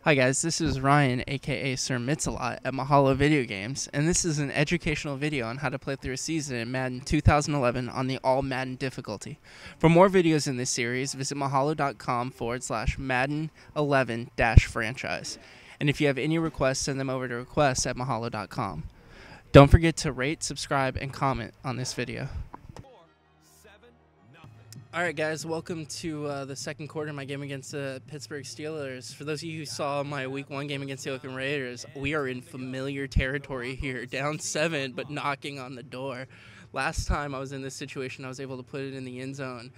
Hi guys, this is Ryan, aka Sir Mix-a-Lot at Mahalo Video Games, and this is an educational video on how to play through a season in Madden 2011 on the All Madden difficulty. For more videos in this series, visit mahalo.com/Madden11-franchise. And if you have any requests, send them over to requests at mahalo.com. Don't forget to rate, subscribe, and comment on this video. Alright guys, welcome to the second quarter of my game against the Pittsburgh Steelers. For those of you who saw my Week 1 game against the Oakland Raiders, we are in familiar territory here, down 7 but knocking on the door. Last time I was in this situation, I was able to put it in the end zone.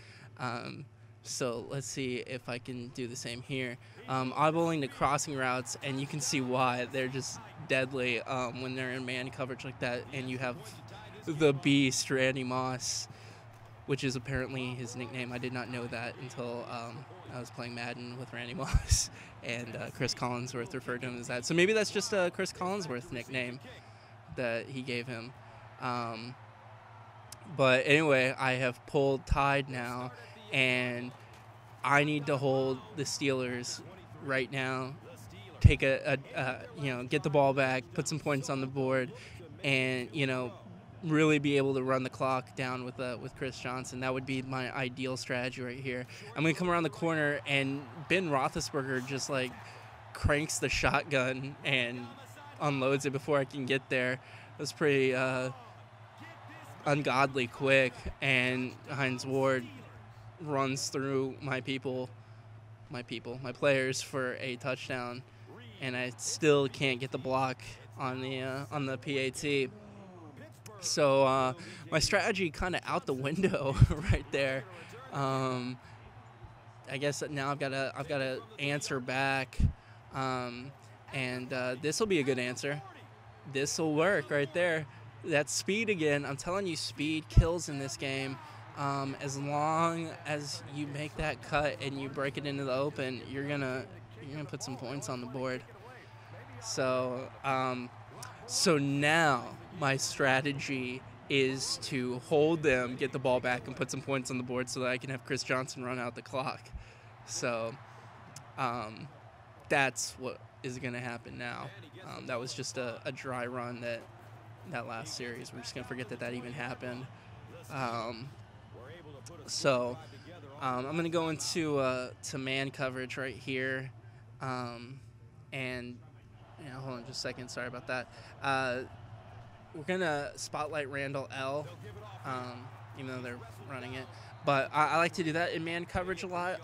So let's see if I can do the same here. Eyeballing the crossing routes, and you can see why they're just deadly when they're in man coverage like that, and you have the beast, Randy Moss, which is apparently his nickname. I did not know that until I was playing Madden with Randy Moss, and Chris Collinsworth referred to him as that. So maybe that's just a Chris Collinsworth nickname that he gave him. But anyway, I have pulled Tide now, and I need to hold the Steelers right now. Take get the ball back, put some points on the board, and really be able to run the clock down with Chris Johnson. That would be my ideal strategy right here. I'm going to come around the corner, and Ben Roethlisberger just like cranks the shotgun and unloads it before I can get there. It was pretty ungodly quick, and Hines Ward runs through my players for a touchdown, and I still can't get the block on the PAT. So my strategy kind of out the window right there. I guess now I've got to answer back, and this will be a good answer. This will work right there. That's speed again. I'm telling you, speed kills in this game. As long as you make that cut and you break it into the open, you're gonna put some points on the board. So So now my strategy is to hold them, get the ball back, and put some points on the board so that I can have Chris Johnson run out the clock. So that's what is going to happen now. That was just a dry run that last series. We're just going to forget that even happened. So I'm going to go into to man coverage right here, and hold on just a second. Sorry about that. We're going to spotlight Randall L., even though they're running it. But I like to do that in man coverage a lot.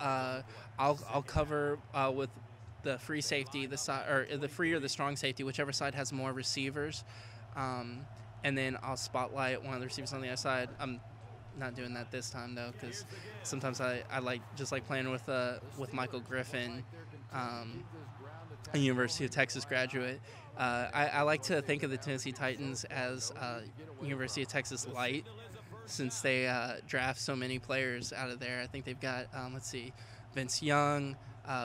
I'll cover with the free safety, the free or the strong safety, whichever side has more receivers. And then I'll spotlight one of the receivers on the other side. I'm not doing that this time, though, because sometimes I like playing with Michael Griffin, a University of Texas graduate. I like to think of the Tennessee Titans as University of Texas light, since they draft so many players out of there. I think they've got, Vince Young,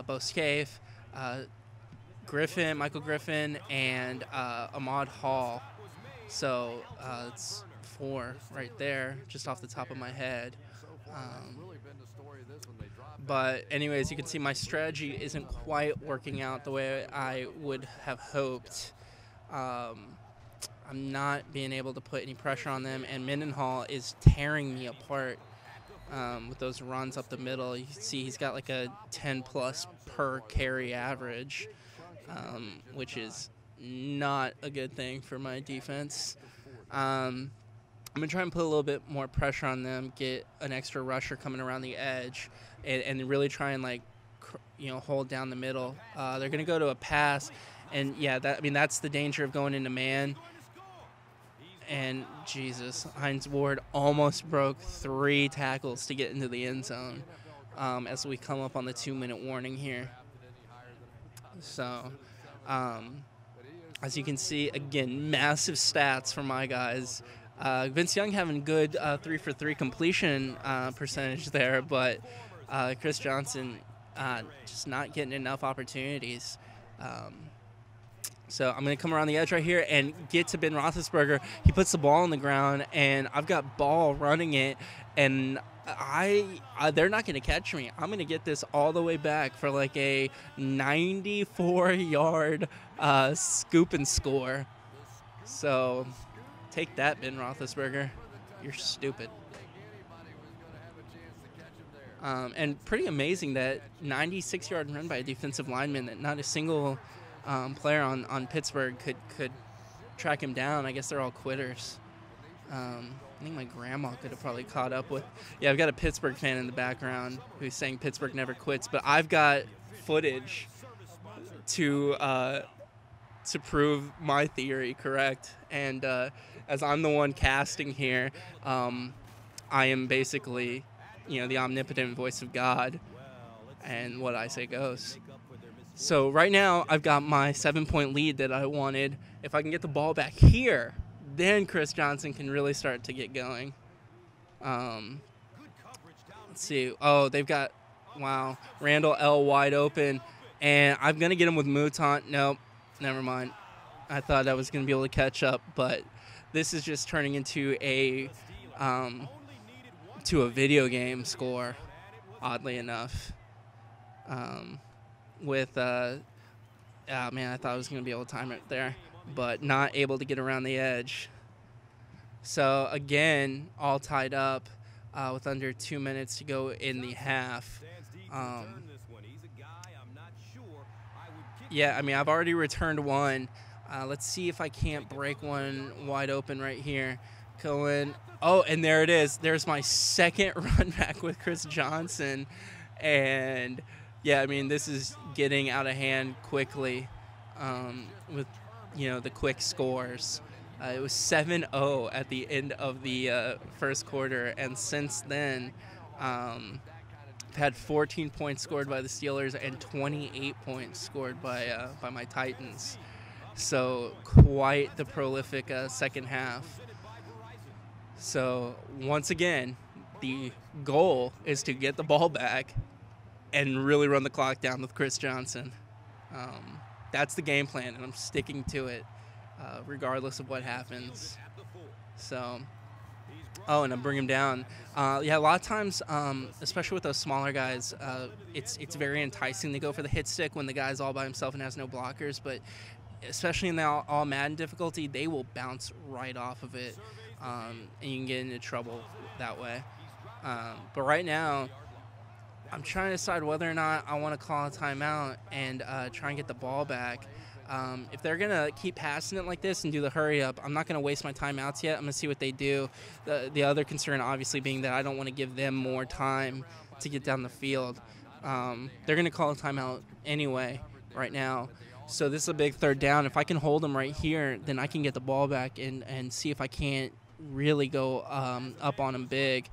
Bo Scaife, Michael Griffin, and Ahmad Hall. So it's 4 right there, just off the top of my head. But anyways, you can see my strategy isn't quite working out the way I would have hoped. I'm not being able to put any pressure on them, and Mendenhall is tearing me apart with those runs up the middle. You can see he's got like a 10+ per carry average, which is not a good thing for my defense. I'm going to try and put a little bit more pressure on them, get an extra rusher coming around the edge, and really try and hold down the middle. They're going to go to a pass, and yeah, that's the danger of going into man. And Jesus, Hines Ward almost broke 3 tackles to get into the end zone as we come up on the 2-minute warning here. So as you can see, again, massive stats for my guys. Vince Young having good 3-for-3 completion percentage there, but Chris Johnson just not getting enough opportunities. So I'm going to come around the edge right here and get to Ben Roethlisberger. He puts the ball on the ground, and I've got Ball running it, and They're not going to catch me. I'm going to get this all the way back for like a 94-yard scoop and score. So take that, Ben Roethlisberger. You're stupid. And pretty amazing that 96-yard run by a defensive lineman that not a single player on Pittsburgh could track him down. I guess they're all quitters. I think my grandma could have probably caught up with. Yeah, I've got a Pittsburgh fan in the background who's saying Pittsburgh never quits, but I've got footage to prove my theory correct. And as I'm the one casting here, I am basically, the omnipotent voice of God, and what I say goes. So right now, I've got my 7-point lead that I wanted. If I can get the ball back here, then Chris Johnson can really start to get going. Let's see. Oh, they've got, wow, Randall L. wide open. And I'm going to get him with Mouton. Nope, never mind. I thought I was going to be able to catch up, but this is just turning into a video game score, oddly enough. Man, I thought I was going to be able to time it there, but not able to get around the edge. So, again, all tied up with under 2 minutes to go in the half. Yeah, I mean, I've already returned one. Let's see if I can't break one wide open right here. Cohen. Oh, and there it is. There's my second run back with Chris Johnson. And, yeah, I mean, this is getting out of hand quickly with, the quick scores. It was 7-0 at the end of the first quarter. And since then, I've had 14 points scored by the Steelers and 28 points scored by my Titans. So quite the prolific second half. So once again, the goal is to get the ball back and really run the clock down with Chris Johnson. That's the game plan, and I'm sticking to it regardless of what happens. So, and I bring him down. Yeah, a lot of times, especially with those smaller guys, it's very enticing to go for the hit stick when the guy's all by himself and has no blockers, but especially in the all Madden difficulty, they will bounce right off of it, and you can get into trouble that way. But right now, I'm trying to decide whether or not I want to call a timeout and try and get the ball back. If they're going to keep passing it like this and do the hurry up, I'm not going to waste my timeouts yet. I'm going to see what they do. The other concern, obviously, being that I don't want to give them more time to get down the field. They're going to call a timeout anyway right now. So this is a big third down. If I can hold them right here, then I can get the ball back and see if I can't really go up on him big.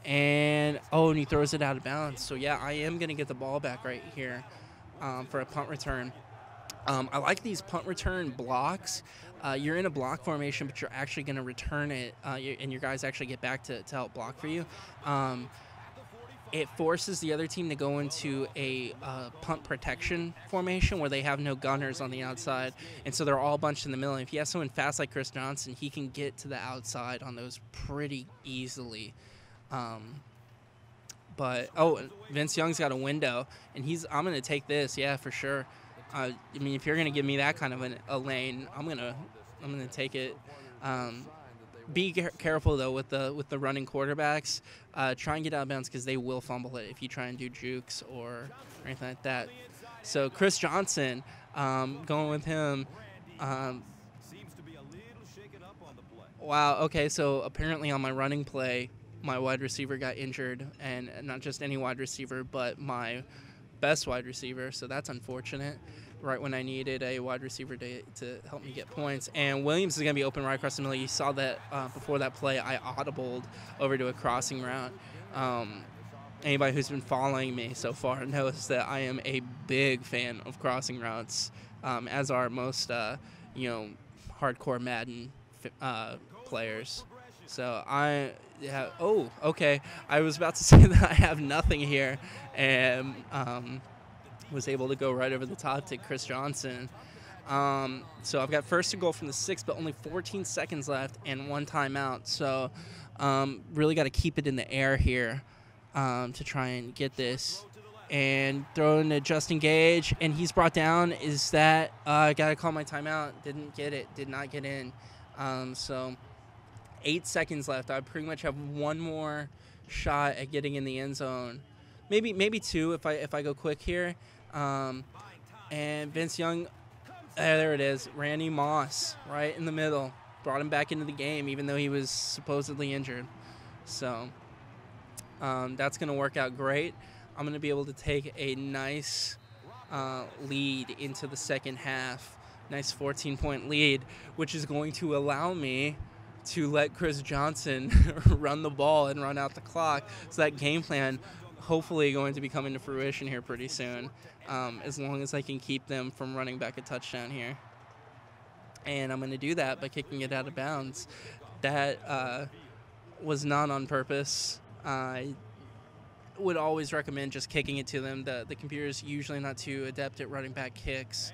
And he throws it out of bounds. So, yeah, I am going to get the ball back right here for a punt return. I like these punt return blocks. You're in a block formation, but you're actually going to return it, and your guys actually get back to help block for you. It forces the other team to go into a punt protection formation where they have no gunners on the outside, and so they're all bunched in the middle. And if you have someone fast like Chris Johnson, he can get to the outside on those pretty easily. But Vince Young's got a window, and I'm going to take this, yeah, for sure. I mean, if you're going to give me that kind of a lane, I'm gonna take it. Be careful though with the running quarterbacks. Try and get out of bounds because they will fumble it if you try and do jukes or anything like that. So Chris Johnson, going with him. Wow. Okay. So apparently on my running play, my wide receiver got injured, and not just any wide receiver, but my best wide receiver. So that's unfortunate. Right when I needed a wide receiver to help me get points. And Williams is going to be open right across the middle. You saw that before that play, I audibled over to a crossing route. Anybody who's been following me so far knows that I am a big fan of crossing routes, as are most, hardcore Madden players. So okay. I was about to say that I have nothing here, and was able to go right over the top to Chris Johnson. So I've got first and goal from the 6, but only 14 seconds left and one timeout. So really got to keep it in the air here. to try and get this. And throwing to Justin Gage, and he's brought down. Is that I gotta call my timeout? Didn't get it. Did not get in. So 8 seconds left. I pretty much have one more shot at getting in the end zone. Maybe two if I go quick here. And Vince Young, there it is. Randy Moss right in the middle. Brought him back into the game even though he was supposedly injured. So that's going to work out great. I'm going to be able to take a nice lead into the second half. Nice 14-point lead, which is going to allow me to let Chris Johnson run the ball and run out the clock. So that game plan hopefully going to be coming to fruition here pretty soon, as long as I can keep them from running back a touchdown here. And I'm going to do that by kicking it out of bounds. That was not on purpose. I would always recommend just kicking it to them. The computer's usually not too adept at running back kicks.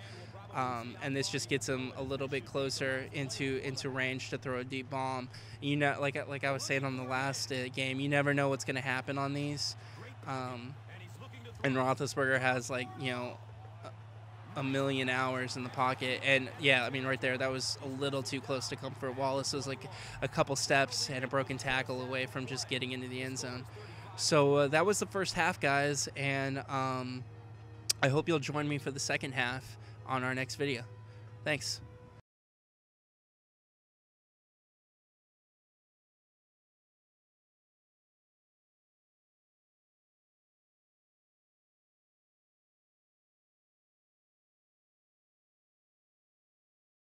And this just gets them a little bit closer into range to throw a deep bomb. You know, like I was saying on the last game, you never know what's going to happen on these. And Roethlisberger has, like, you know, a million hours in the pocket. And, yeah, I mean, right there, that was a little too close to comfort. Wallace was, like, a couple steps and a broken tackle away from just getting into the end zone. So that was the first half, guys. And I hope you'll join me for the second half on our next video. Thanks.